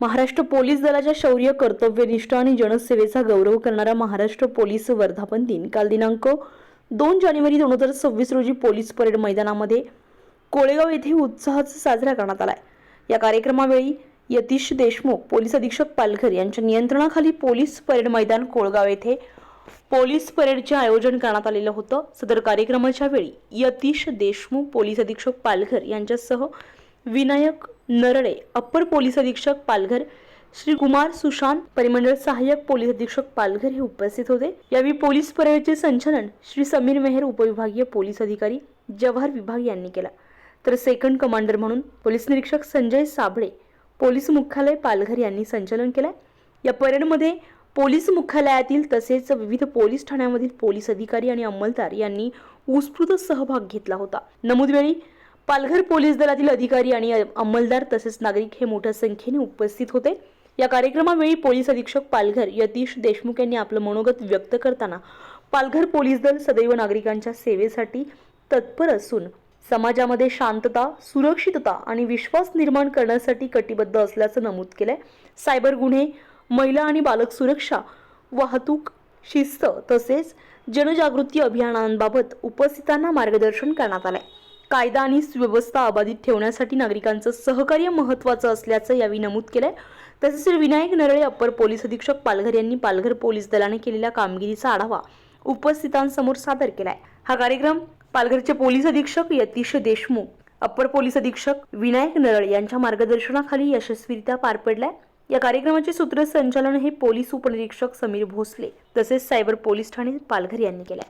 Maharashtra police दलाच्या शौर्य, कर्तव्यनिष्ठ आणि जनसेवेचा गौरव करणारा महाराष्ट्र पोलीस वर्धापन दिन काल दिनांक 2 जानेवारी 2026 रोजी पोलीस परेड मैदानामध्ये कोळेगाव येथे उत्साहात साजरा करण्यात आला. या कार्यक्रमावेळी यतीश देशमुख, पोलीस अधीक्षक पालघर यांच्या नियंत्रणाखाली पोलीस परेड मैदान कोळगाव येथे पोलीस परेडचे आयोजन करण्यात आलेलं होतं. सदर कार्यक्रमाच्या वेळी यतीश देशमुख, पोलीस अधीक्षक पालघर यांच्यासह विनायक नरळे, अप्पर पोलीस अधीक्षक पालघर, श्री कुमार सुशांत, परिमंडळ सहाय्यक पोलीस अधीक्षक पालघर हे उपस्थित होते. यावेळी पोलीस परेडचे संचालन श्री समीर मेहर, उपविभागीय पोलीस अधिकारी, जव्हार विभाग यांनी केला. तर सेकंड कमांडर म्हणून पोलीस निरीक्षक संजय साबळे, पोलीस मुख्यालय पालघर यांनी संचालन केले. या परेडमध्ये पोलीस मुख्यालयातील तसेच विविध पोलीस ठाण्यांमधील पोलीस अधिकारी आणि अंमलदार यांनी उत्स्फूर्त सहभाग घेतला होता. नमूदवेळी पालघर पोलीस दलातील अधिकारी आणि अंमलदार तसेच नागरिक हे मोठ्या संख्येने उपस्थित होते. या कार्यक्रमावेळी पोलीस अधीक्षक पालघर यतीश देशमुख यांनी आपलं मनोगत व्यक्त करताना पालघर पोलीस दल सदैव नागरिकांच्या सेवेसाठी तत्पर असून समाजामध्ये शांतता, सुरक्षितता आणि विश्वास निर्माण करण्यासाठी कटिबद्ध असल्याचं नमूद केलंय. सायबर गुन्हे, महिला आणि बालक सुरक्षा, वाहतूक शिस्त तसेच जनजागृती अभियानांबाबत उपस्थितांना मार्गदर्शन करण्यात आले. कायदा आणि सुव्यवस्था अबाधित ठेवण्यासाठी नागरिकांचं सहकार्य महत्त्वाचं असल्याचं यावेळी नमूद केलंय. तसेच विनायक नरळे, अप्पर पोलीस अधीक्षक पालघर यांनी पालघर पोलीस दलाने केलेल्या कामगिरीचा आढावा उपस्थितांसमोर सादर केलाय. हा कार्यक्रम पालघरचे पोलीस अधीक्षक यतीश देशमुख, अप्पर पोलीस अधीक्षक विनायक नरळे यांच्या मार्गदर्शनाखाली यशस्वीरित्या पार पडलाय. या कार्यक्रमाचे सूत्रसंचालन हे पोलीस उपनिरीक्षक समीर भोसले तसेच सायबर पोलीस ठाणे पालघर यांनी केले.